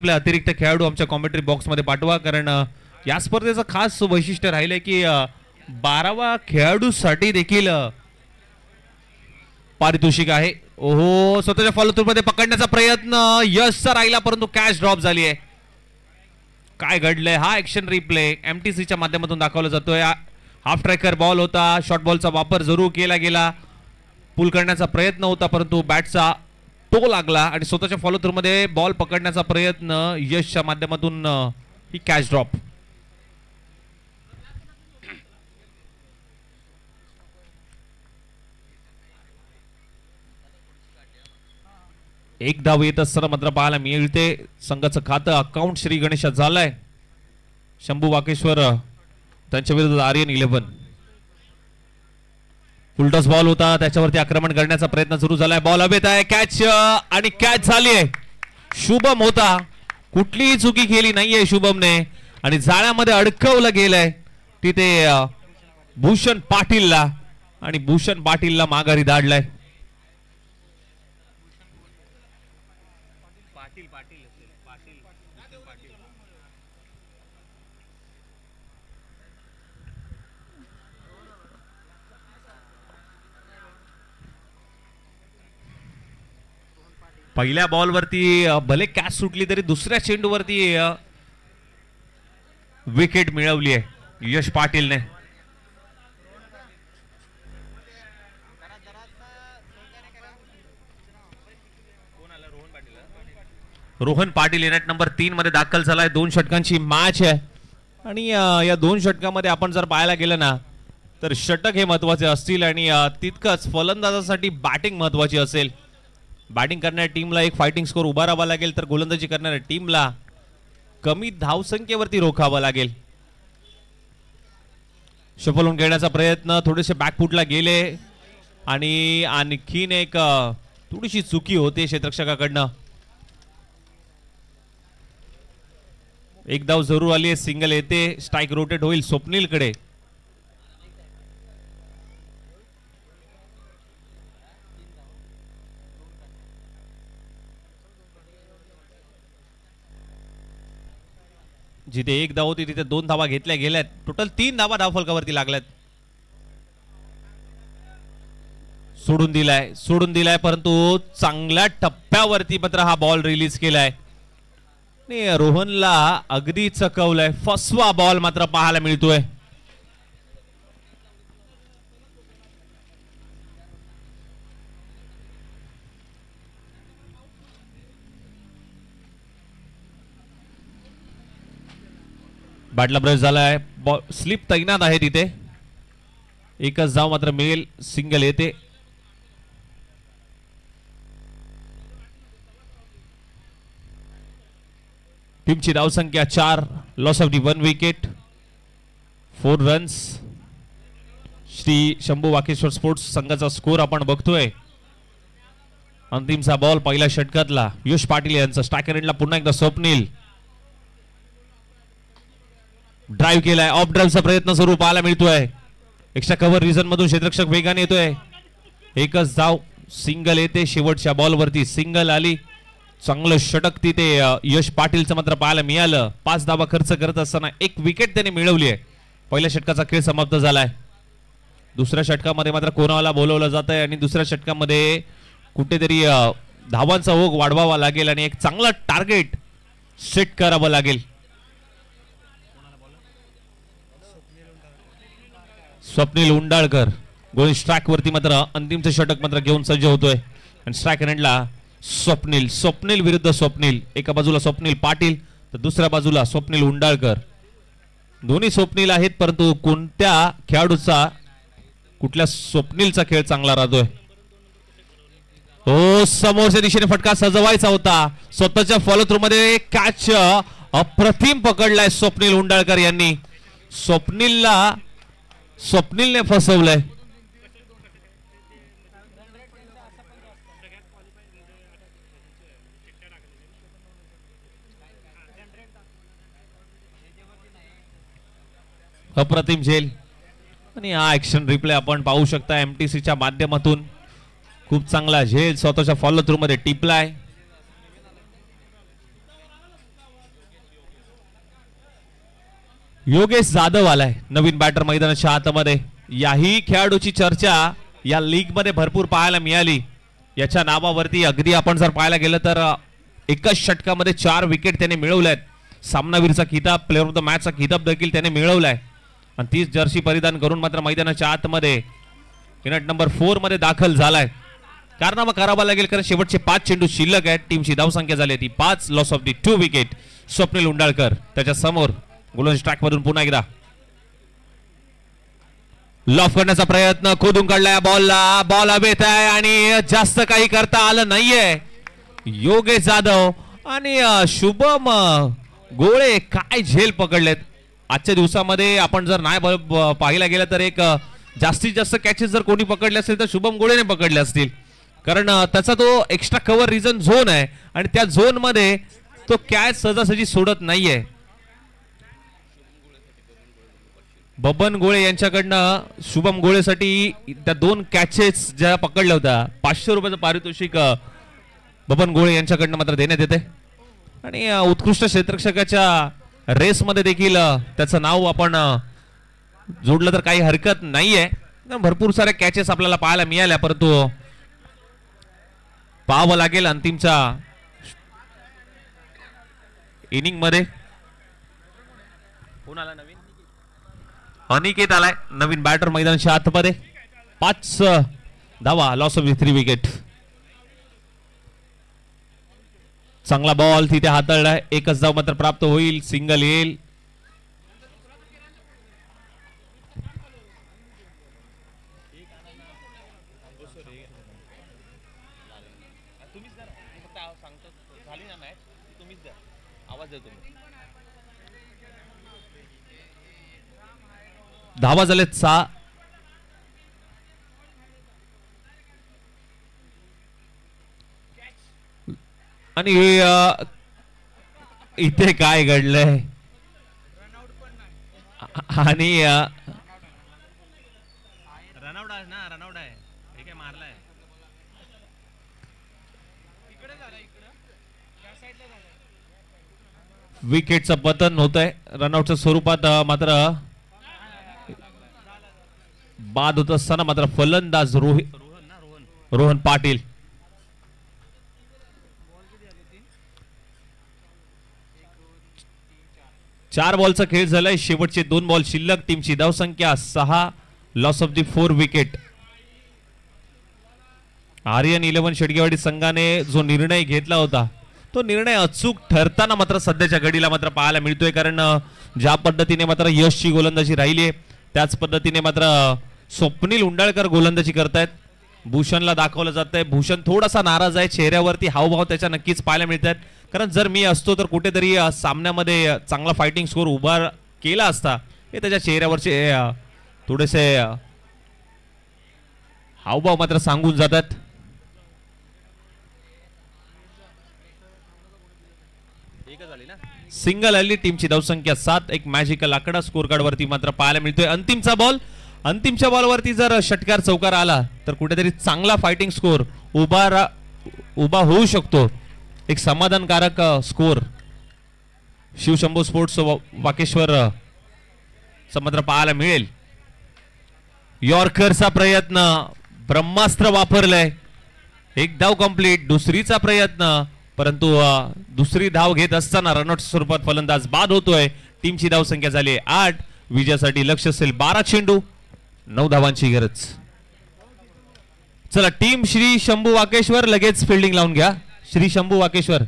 आपले अतिरिक्त खेळाडू आमच्या कॉमेंट्री बॉक्समध्ये पाठवा, कारण या स्पर्धेचं खास वैशिष्ट्य राहिलंय की 12व्या खेळाडूसाठी देखील पारितोषिक आहे. ओहो, स्वतःच्या फॉलो थ्रू मध्ये पकडण्याचा प्रयत्न यशचा राहिला, परंतु कॅच ड्रॉप झाली आहे. काय घडलंय? हा ऍक्शन रिप्ले एमटीसीच्या माध्यमातून दाखवला जातोय. हाफ ट्रॅकर बॉल होता, शॉर्ट बॉलचा वापर जरूर केला गेला, पुल करण्याचा प्रयत्न होता, परंतु बॅटचा टो लागला आणि स्वतःच्या फॉलो थ्रू मध्ये बॉल पकडण्याचा प्रयत्न यशच्या माध्यमातून ही कॅच ड्रॉप. एक धाव येत असताना मात्र पाहायला मिळते. संघाचं खातं अकाउंट श्री गणेशात झालंय. शंभू वाकेश्वर त्यांच्या विरुद्ध आर्यन 11. फुलटॉस बॉल होता, त्याच्यावरती आक्रमण करण्याचा प्रयत्न सुरू झालाय. बॉल हवेत आहे, कॅच आणि कॅच झाली आहे. शुभम होता, कुठलीही चुकी केली नाहीये शुभमने आणि जाळ्यामध्ये अडकवलं गेलंय तिथे भूषण पाटीलला आणि भूषण पाटीलला माघारी धाडलाय. पहिल्या बॉलवरती भले कॅच सुटली तरी दुसऱ्या चेंडूवरती विकेट मिळवली आहे यश पाटीलने. रोहन पाटील युनिट नंबर 3 मध्ये दाखल झालाय. 2 षटकांची मॅच आहे आणि या 2 षटकामध्ये आपण जर पाहायला गेलं ना तर षटक हे महत्वाचे असतील आणि तितकंच फलंदाजासाठी बॅटिंग महत्वाची असेल. बॅटिंग करणाऱ्या टीमला एक फायटिंग स्कोर उभा राहावा लागेल, तर गोलंदाजी करणाऱ्या टीमला कमी धावसंख्येवरती रोखावा लागेल. शफल होऊन खेळण्याचा प्रयत्न, थोडेसे बॅकफुटला गेले आणि आणखीन एक थोडीशी चुकी होते क्षेत्ररक्षकाकडनं. एक धाव जरूर आली आहे, सिंगल येते, स्ट्राइक रोटेट होईल स्वप्नीलकडे. जिथे एक धाव होती तिथे 2 धावा घेतल्या गेल्यात. टोटल 3 धावा धावफलकावरती लागल्यात. सोडून दिलाय परंतु चांगल्या टप्प्यावरती मात्र हा बॉल रिलीज केलाय. रोहनला अगदी चकवलंय. फसवा बॉल मात्र पाहायला मिळतोय. बॅटला ब्रश झालाय, स्लिप तैनात आहे तिथे. एकच धाव मात्र मिळेल, सिंगल येते. टीमची धावसंख्या 4, loss of the 1 wicket, 4 runs. Shri Shambhu Wakeshwar sports संघाचा स्कोर आपण बघतोय. अंतिमचा बॉल पहिल्या षटकातला यश पाटील यांचा. स्ट्रायकर एंडला पुन्हा एकदा स्वप्नील. ड्राइव्ह केलाय, ऑफ ड्राइव्हचा प्रयत्न सुरू पाहायला मिळतोय. एक्स्ट्रा कव्हर रिझन मधून क्षेत्ररक्षक वेगाने येतोय. एकच धाव, सिंगल येते. शेवटच्या बॉलवरती सिंगल आली. चांगलं षटक तिथे यश पाटीलचं मात्र पाहायला मिळालं. 5 धावा खर्च करत असताना 1 विकेट त्याने मिळवली आहे. पहिल्या षटकाचा खेळ समाप्त झालाय. दुसऱ्या षटकामध्ये मात्र कोणाला बोलवलं जात आहे आणि दुसऱ्या षटकामध्ये कुठेतरी धावांचा ओघ वाढवावा लागेल आणि एक चांगला टार्गेट सेट करावं लागेल. स्वप्नील उंडाळकर गोल स्ट्राइक वरती मात्र अंतिमचं षटक मात्र घेऊन सज्ज होतोय आणि स्ट्राइक एंडला स्वप्नील विरुद्ध स्वप्नील. एका बाजूला स्वप्नील पाटील तर दुसऱ्या बाजूला स्वप्नील उंडाळकर. दोन्ही स्वप्नील आहेत, परंतु कोणत्या खेळाडूचा, कुठल्या स्वप्नीलचा खेळ चांगला राहतोय? हो, समोरच्या दिशेने फटका सजवायचा होता. स्वतःच्या फॉलो थ्रू मध्ये कॅच अप्रतिम पकडलाय स्वप्नील उंडाळकर यांनी. स्वप्नीलने फसवलंय. अप्रतिम झेल आणि हा ऍक्शन रिप्ले आपण पाहू शकता एमटीसीच्या माध्यमातून. खूप चांगला झेल स्वतःच्या फॉलो थ्रू मध्ये टिपलाय. योगेश जाधव आलाय नवीन बॅटर मैदानाच्या आतमध्ये. याही खेळाडूची चर्चा या लीग मध्ये भरपूर पाहायला मिळाली. याच्या नावावरती अगदी आपण जर पाहायला गेलं तर एकाच षटकामध्ये 4 विकेट त्याने मिळवल्यात. सामनावीरचा किताब, प्लेअर ऑफ द मॅचचा किताब देखील त्याने मिळवलाय. आणि तीच जर्सी परिधान करून मात्र मैदानाच्या आतमध्ये इनट नंबर 4 मध्ये दाखल झालाय. कारनामा करावा लागेल कारण शेवटचे 5 चेंडू शिल्लक आहेत. टीमची धावसंख्या झाली ती 5. Loss of the 2 wicket. Swapnil Undalkar त्याच्या समोर गोलंदाज ट्रॅक मधून पुन्हा एकदा लॉफ करण्याचा प्रयत्न, खोदून काढलाय बॉलला. बॉल हवेत आहे आणि जास्त काही करता आलं नाहीये. योगेश जाधव आणि शुभम गोळे काय झेल पकडलेत आजच्या दिवसामध्ये. आपण जर नाही पाहायला गेलं तर एक जास्तीत जास्त कॅचेस जर कोणी पकडले असतील तर शुभम गोळेने पकडले असतील. कारण त्याचा तो एक्स्ट्रा कव्हर रिजन झोन आहे आणि त्या झोन मध्ये तो कॅच सहजासहजी सोडत नाहीये. बबन गोळे यांच्याकडनं शुभम गोळेसाठी त्या 2 कॅचेस ज्या पकडल्या होत्या 500 रुपयाचं पारितोषिक बबन गोळे यांच्याकडनं मात्र देण्यात येते. आणि उत्कृष्ट क्षेत्ररक्षकाच्या रेस मध्ये देखील त्याचं नाव आपण जोडलं तर काही हरकत नाहीये. भरपूर साऱ्या कॅचेस आपल्याला पाहायला मिळाल्या परंतु पाहावं लागेल अंतिमच्या इनिंग मध्ये. कोण आला नवीन? अनिकेत आलाय नवीन बॅटर मैदानाच्या आतमध्ये. 5 धावा. Loss of 3 wicket. चांगला बॉल तिथे हाताळलाय. एकच धाव मात्र प्राप्त होईल. सिंगल येईल. धावा झालेत 6. आणि इथे काय घडलंय आणि रनआउट आहे ना, रनआउट आहे. हे काय मारलाय विकेटचं पतन होत आहे. रनआउटच्या स्वरूपात मात्र बाद होत असताना मात्र फलंदाज रोहन पाटील. चार बॉलचा खेळ झालाय. शेवटचे 2 बॉल शिल्लक. टीमची धावसंख्या 6. Loss of the 4 wicket. Aryan 11 Shedgewadi संघाने जो निर्णय घेतला होता तो निर्णय अचूक ठरताना मात्र सध्याच्या घडीला मात्र पाहायला मिळतोय. कारण ज्या पद्धतीने मात्र यशची गोलंदाजी राहिली आहे त्याच पद्धतीने मात्र स्वप्नील उंडाळकर गोलंदाजी करतायत. भूषणला दाखवलं जात आहे. भूषण थोडासा नाराज आहे. चेहऱ्यावरती हावभाव त्याच्या नक्कीच पाहायला मिळतात. कारण जर मी असतो तर कुठेतरी सामन्यामध्ये चांगला फायटिंग स्कोर उभा केला असता. हे त्याच्या चेहऱ्यावरचे थोडेसे हावभाव मात्र सांगून जातात. सिंगल आली. टीमची धावसंख्या 7. एक मॅजिकल आकडा स्कोर कार्ड वरती मात्र पाहायला मिळतोय. अंतिमचा बॉल. अंतिमच्या बॉलवरती जर षटकार चौकार आला तर कुठेतरी चांगला फायटिंग स्कोर उभा होऊ शकतो. एक समाधानकारक स्कोर शिवशंभू स्पोर्ट्स वाकेश्वर मात्र पाहायला मिळेल. यॉर्करचा प्रयत्न, ब्रह्मास्त्र वापरलंय. एक धाव कंप्लीट. दुसरीचा प्रयत्न परंतु दुसरी धाव घेत असताना रनआउट स्वरूपात फलंदाज बाद होतोय. टीमची धावसंख्या झाली 8. विजयासाठी लक्ष असेल 12 चेंडू 9 धावांची गरज. चला टीम श्री शंभू वाकेश्वर लगेच फिल्डिंग लावून घ्या. श्री शंभू वाकेश्वर.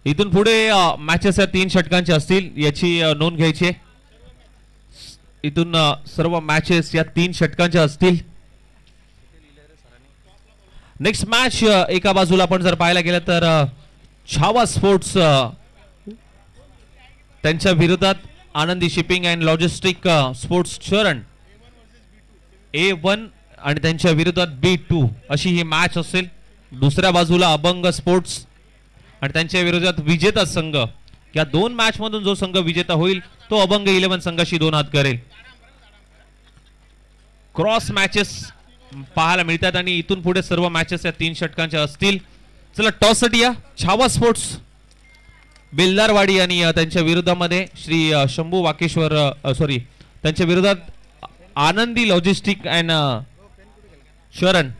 इथून पुढे मॅचेस या 3 षटकांच्या असतील याची नोंद घ्यायची आहे. इथून सर्व मॅचेस या 3 षटकांच्या असतील. नेक्स्ट मॅच एका बाजूला आपण जर पाहायला गेलं तर छावा स्पोर्ट्स त्यांच्या विरोधात Anandi shipping and logistic sports चरण A1 आणि त्यांच्या विरोधात B2 अशी ही मॅच असेल. दुसऱ्या बाजूला अभंग स्पोर्ट्स आणि त्यांच्या विरोधात विजेता संघ या 2 मॅच मधून जो संघ विजेता होईल तो अभंग 11 संघाशी 2 हात करेल. क्रॉस मॅचेस पाहायला मिळतात आणि इथून पुढे सर्व मॅचेस या 3 षटकांच्या असतील. चला टॉस साठी या छावा स्पोर्ट्स बेलदारवाडी आणि त्यांच्या विरोधामध्ये श्री शंभू वाकेश्वर सॉरी त्यांच्या विरोधात आनंदी लॉजिस्टिक अँड शरण.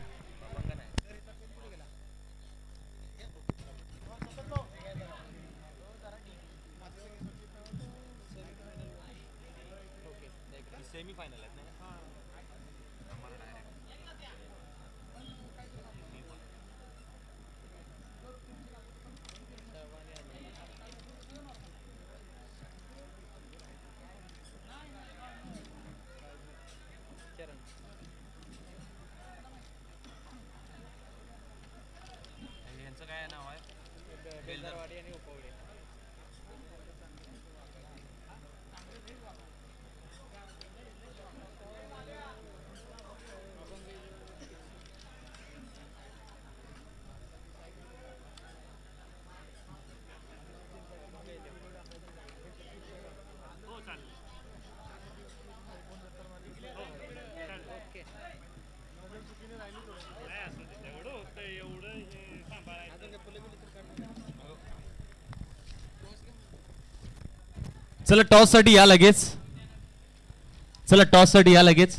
चला टॉस साठी या लगेच. चला टॉस साठी या लगेच.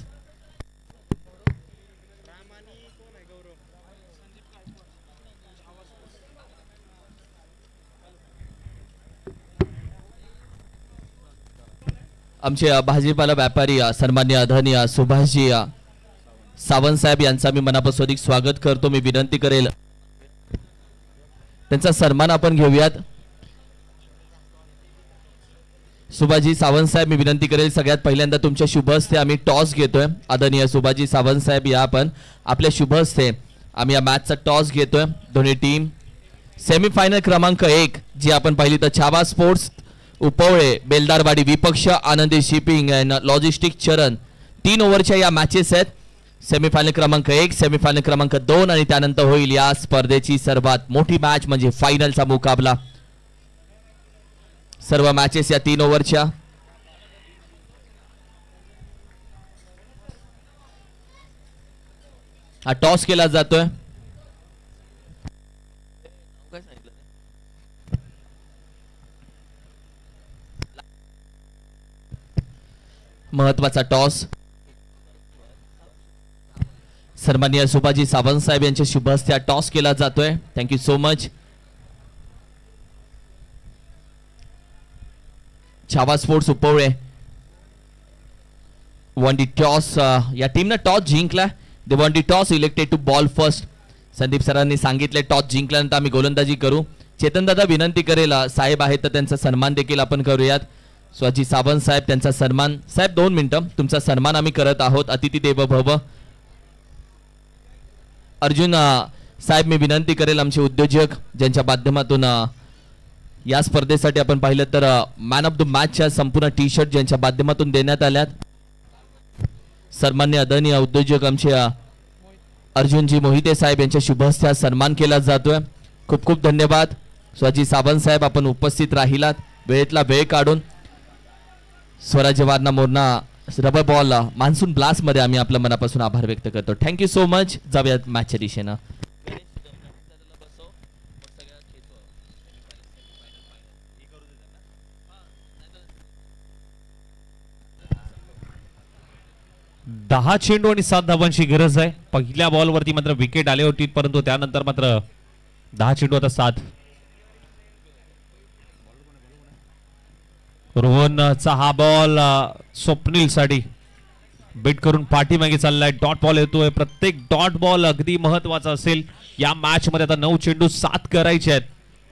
आमचे भाजीपाला व्यापारी सन्मान्य आदरणीय सुभाषजी सावंत साहेब यांचा मी मनापासून स्वागत करतो. मी विनंती करेल त्यांचा सन्मान आपण घेऊयात. सुभाषजी सावंत साहेब मी विनंती करेल सगळ्यात पहिल्यांदा तुमच्या शुभ हस्ते आम्ही टॉस घेतोय. आदरणीय सुभाषजी सावंत साहेब या आपण आपल्या शुभ हस्ते आम्ही या मॅचचा टॉस घेतोय. दोन्ही टीम सेमीफायनल क्रमांक 1 जी आपण पाहिली तर छावा स्पोर्ट्स उपवळे बेलदारवाडी विपक्ष आनंदी शिपिंग अँड लॉजिस्टिक चरण 3 ओव्हरच्या या मॅचेस आहेत. सेमीफायनल क्रमांक 1 सेमीफायनल क्रमांक 2 आणि त्यानंतर होईल या स्पर्धेची सर्वात मोठी मॅच म्हणजे फायनलचा मुकाबला. सर्व मॅचेस या 3 ओव्हरच्या. हा टॉस केला जातोय. महत्वाचा टॉस सन्माननीय सुभाषजी सावंत साहेब यांच्या शुभ हस्ते टॉस केला जातोय. Thank you so much. Chhava sports Upavale won the toss. या टीमने टॉस जिंकला. They won the toss elected to bowl first. Sandeep सरांनी सांगितले टॉस जिंकल्यानंतर आम्ही गोलंदाजी करू. चेतन दादा विनंती करेल साहेब आहेत तर त्यांचा सन्मान देखील आपण करूयात. स्वाजी सावंत साहेब त्यांचा सन्मान. साहेब 2 मिनिटं तुमचा सन्मान आम्ही करत आहोत. अतिथी देवो भव. अर्जुन साहेब मी विनंती करेल आमचे उद्योजक ज्यांच्या माध्यमातून या स्पर्धेसाठी आपण पाहिलं तर मॅन ऑफ द मॅचच्या संपूर्ण टी शर्ट ज्यांच्या माध्यमातून देण्यात आल्यात. सन्मान्य आदरणीय उद्योजक आमचे अर्जुनजी मोहिते साहेब यांच्या शुभ हस्ते सन्मान केला जातोय. खूप खूप धन्यवाद. स्वाजी सावंत साहेब आपण उपस्थित राहिलात वेळेतला वेळ काढून. स्वराज्य Warna Morna rubber ball monsoon blast मध्ये आम्ही आपल्या मनापासून आभार व्यक्त करतो. Thank you so much. जाऊयात मॅचच्या दिशेनं. 10 चेंडू आणि 7 धावांची गरज आहे. पहिल्या बॉलवरती मात्र विकेट आले होती परंतु त्यानंतर मात्र 10 चेंडू आता 7. रोहनचा हा बॉल स्वप्नील साठी बेट करून पाठीमागे चाललाय. डॉट बॉल येतोय. प्रत्येक डॉट बॉल अगदी महत्वाचा असेल या मॅच मध्ये. आता 9 चेंडू 7 करायचे आहेत.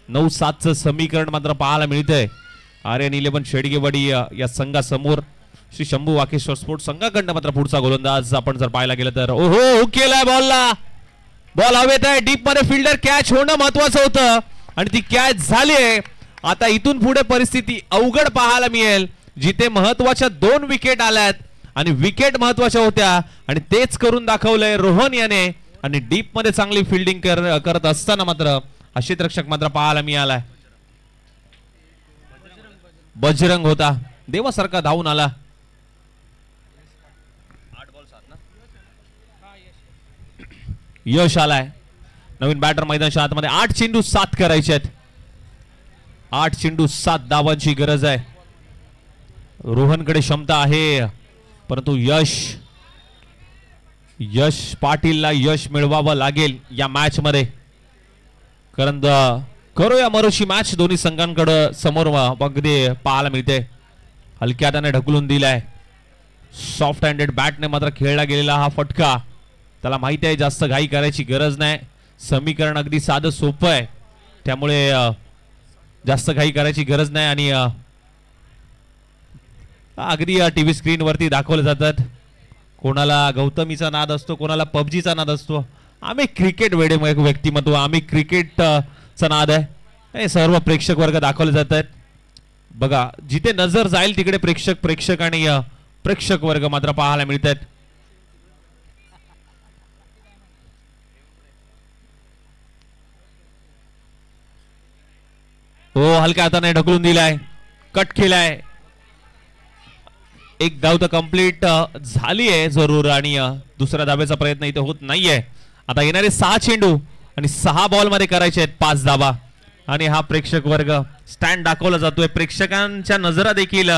9-7चं समीकरण मात्र पाहायला मिळतंय. आर्यन 11 शेडगेवाडी या संघासमोर. श्री शंभू वाकेश्वर स्पोर्ट्स संघाकडनं मात्र पुढचा गोलंदाज आपण जर पाहायला गेलं तर ओहो केलाय बॉलला. बॉल हवेत आहे. डीप मध्ये फिल्डर कॅच होणं महत्वाचं होतं आणि ती कॅच झालीये. आता इथून पुढे परिस्थिती अवघड पाहायला मिळेल जिथे महत्वाच्या 2 विकेट आल्यात आणि विकेट महत्वाच्या होत्या आणि तेच करून दाखवलंय रोहन याने. आणि डीप मध्ये चांगली फिल्डिंग करत असताना मात्र क्षेत्ररक्षक मात्र पाहायला मिळालाय. बजरंग होता, देवासारखा धावून आला. यश आलाय. नवीन बॅटर मैदानाच्या आतमध्ये. 8 चेंडू 7 करायचे आहेत. 8 चेंडू 7 धावांची गरज आहे. रोहनकडे क्षमता आहे, परंतु यश पाटीलला यश मिळवावं लागेल या मॅच मध्ये. कारण करूया मरोशी मॅच दोन्ही संघांकडे समोर अगदी पाहायला मिळते. हलक्या हाताने ढकलून दिलाय. सॉफ्ट हँडेड बॅटने मात्र खेळला गेलेला हा फटका. त्याला माहिती आहे जास्त घाई करायची गरज नाही. समीकरण अगदी साधं सोपं आहे, त्यामुळे जास्त घाई करायची गरज नाही. आणि अगदी टीव्ही स्क्रीन वरती दाखवले जातात. कोणाला गौतमीचा नाद असतो, कोणाला पबजीचा नाद असतो. आम्ही क्रिकेट वेडे व्यक्तिमत्व, आम्ही क्रिकेटचा नाद आहे. हे सर्व प्रेक्षक वर्ग दाखवले जात आहेत. बघा, जिथे नजर जाईल तिकडे प्रेक्षक आणि प्रेक्षक वर्ग मात्र पाहायला मिळतात. हो, हलक्या हाताने ढकलून दिलाय, कट केलाय. एक धाव तर कंप्लीट झाली आहे जरूर, आणि दुसऱ्या धाब्याचा प्रयत्न इथे होत नाहीये. आता येणारे 6 चेंडू आणि 6 बॉल मध्ये करायचे आहेत 5 धावा. आणि हा प्रेक्षक वर्ग स्टँड दाखवला जातोय. प्रेक्षकांच्या नजरा देखील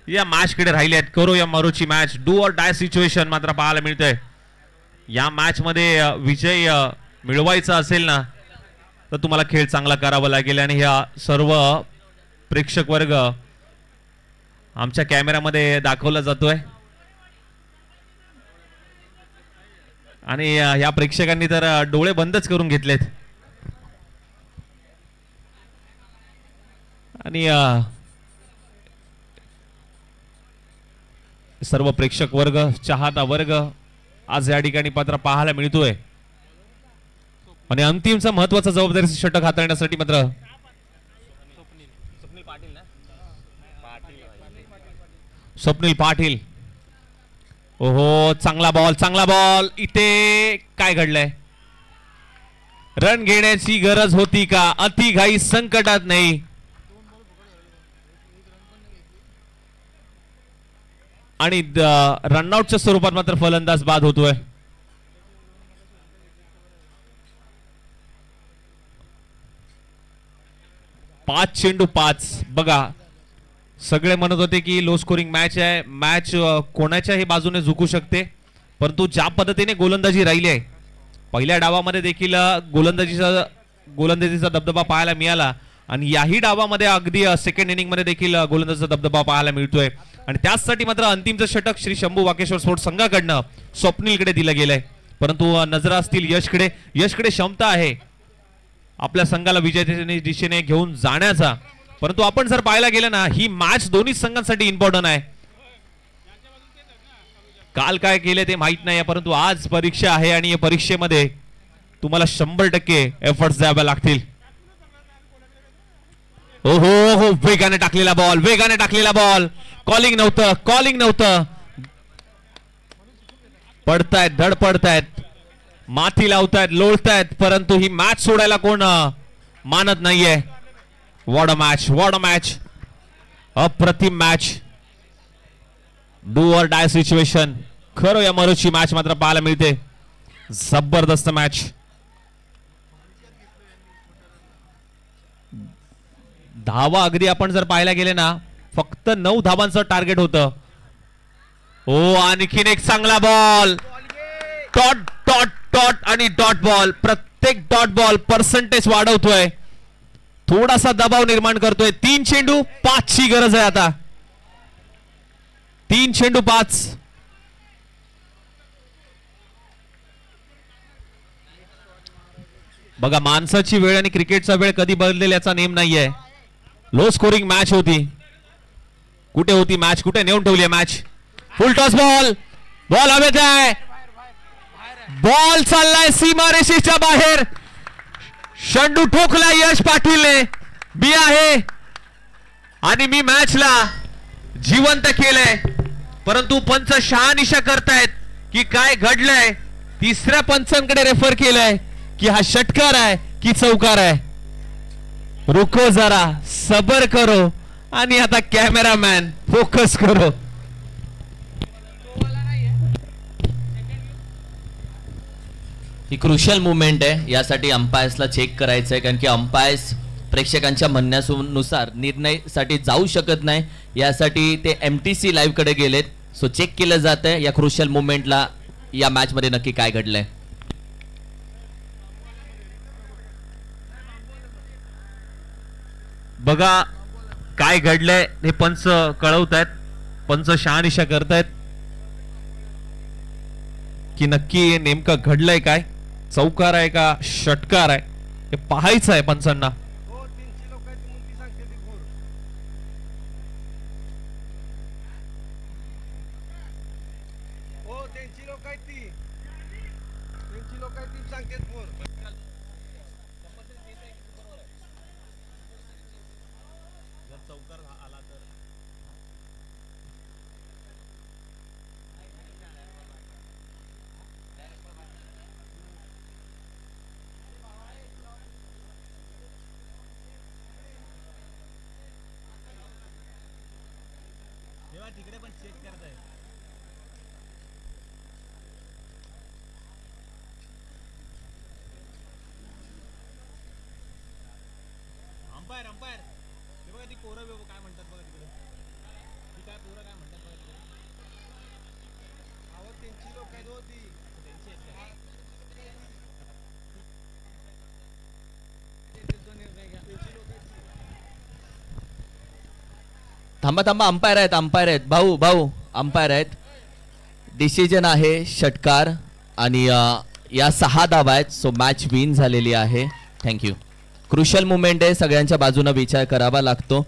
या मॅच कडे राहिल्या आहेत. करो या मरोची match, do or die situation मात्र पाहायला मिळतंय. या मॅच मध्ये विजय मिळवायचा असेल ना, तर तुम्हाला खेळ चांगला करावा लागेल. आणि ह्या सर्व प्रेक्षक वर्ग आमच्या कॅमेऱ्यामध्ये दाखवला जातोय. आणि या प्रेक्षकांनी तर डोळे बंदच करून घेतलेत. आणि सर्व प्रेक्षक वर्ग, चाहता वर्ग आज या ठिकाणी पात्र पाहायला मिळतोय. आणि अंतिमचा महत्वाचा जबाबदारी षटक हाताळण्यासाठी मात्र स्वप्नील पाटील. ओहो, चांगला बॉल. इथे काय घडलंय? रन घेण्याची गरज होती का? अति घाई संकटात नाही. आणि रनआउटच्या स्वरूपात मात्र फलंदाज बाद होतोय. पाच चेंडू 5. बघा, सगळे म्हणत होते की लो स्कोरिंग मॅच आहे, मॅच कोणाच्याही बाजूने झुकू शकते. परंतु ज्या पद्धतीने गोलंदाजी राहिली आहे, पहिल्या डावामध्ये देखील गोलंदाजीचा दबदबा पाहायला मिळाला. आणि याही डावामध्ये अगदी सेकंड इनिंग मध्ये देखील गोलंदाजीचा दबदबा पाहायला मिळतोय. आणि त्याचसाठी मात्र अंतिमचं षटक श्री शंभू वाकेश्वर स्पोर्ट्स संघाकडनं स्वप्नीलकडे दिलं गेलंय. परंतु नजरा असतील यशकडे. यशकडे क्षमता आहे आपल्या संघाला विजयाच्या दिशेने घेऊन जाण्याचा. परंतु आपण जर पाहायला गेलं ना, ही मॅच दोन्ही संघांसाठी इम्पॉर्टंट आहे. काल काय केले ते माहित नाही, परंतु आज परीक्षा आहे आणि या परीक्षेमध्ये तुम्हाला 100% एफर्ट्स द्यावे लागतील. हो, वेगाने टाकलेला बॉल. कॉलिंग नव्हतं. पडतायत, धडपडतायत, माती लावतायत, लोळतायत, परंतु ही मॅच सोडायला कोण मानत नाहीये. What a match. अप्रतिम match. Do or die situation. खरं या मरोची मॅच मात्र पाहायला मिळते. जबरदस्त मॅच. धावा अगदी आपण जर पाहायला गेले ना, फक्त 9 धावांचं टार्गेट होतं. हो, आणखीन एक चांगला बॉल. डॉट आणि डॉट बॉल. प्रत्येक डॉट बॉल पर्सेंटेज वाढवतोय, थोडासा दबाव निर्माण करतोय. 3 चेंडू 5 ची गरज आहे आता. 3 चेंडू 5. बघा, माणसाची वेळ आणि क्रिकेटचा वेळ कधी बदलेल याचा नेम नाहीये. लो स्कोरिंग मॅच होती. कुठे होती मॅच? कुठे नेऊन ठेवली मॅच? फुल टॉस बॉल हवेत आहे. बॉल चाललाय सीमारेषेच्या बाहेर. षंडू ठोकला यश पाटीलने. बी आहे आणि मी मॅचला जिवंत केलंय. परंतु पंच शहानिशा करतायत की काय घडलंय. तिसऱ्या पंचांकडे रेफर केलंय की हा षटकार आहे की चौकार आहे. रुको जरा, सबर करो आणि आता कॅमेरामॅन फोकस करो. ही क्रुशियल मुवमेंट आहे, यासाठी अंपायर्सला चेक करायचं आहे, कारण की अंपायर्स प्रेक्षकांच्या म्हणण्यानुसार निर्णयासाठी जाऊ शकत नाही, यासाठी ते MTC लाईव्ह कडे गेलेत. सो चेक केलं जात आहे या क्रुशियल मुवमेंटला या मॅच मध्ये नक्की काय घडलंय. बघा काय घडलंय हे पंच कळवतायत, पंच शहानिशा करतायत की नक्की नेमकं घडलंय काय, चौकार आहे का षटकार आहे हे पाहायचं आहे पंचांना. तिकडे पण चेक करताय. अंपायर अंपायर हे बघा ती पोरं काय म्हणतात बघा तिकडे, ती काय पोरं काय म्हणतात बघा तिकडे. अहो त्यांची लोक आहेत हो, ती त्यांची आहेत का? थांबा थांबा, अंपायर आहेत, अंपायर आहेत, भाऊ भाऊ अंपायर आहेत. डिसिजन आहे षटकार आणि या 6 धावा आहेत. सो मॅच विन झालेली आहे. थँक्यू. क्रुशियल मुवमेंट आहे, सगळ्यांच्या बाजूने विचार करावा लागतो.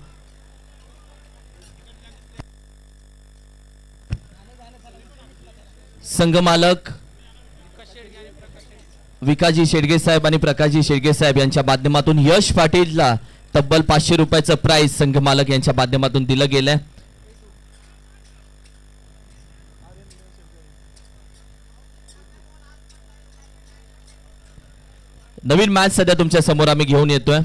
संघमालक विकाजी शेडगे साहेब आणि प्रकाशजी शेडगे साहेब यांच्या माध्यमातून यश पाटीलला तब्बल 500 रुपयाचं प्राइज संघमालक यांच्या माध्यमातून दिलं गेलंय. नवीन मॅच सध्या तुमच्या समोर आम्ही घेऊन येतोय.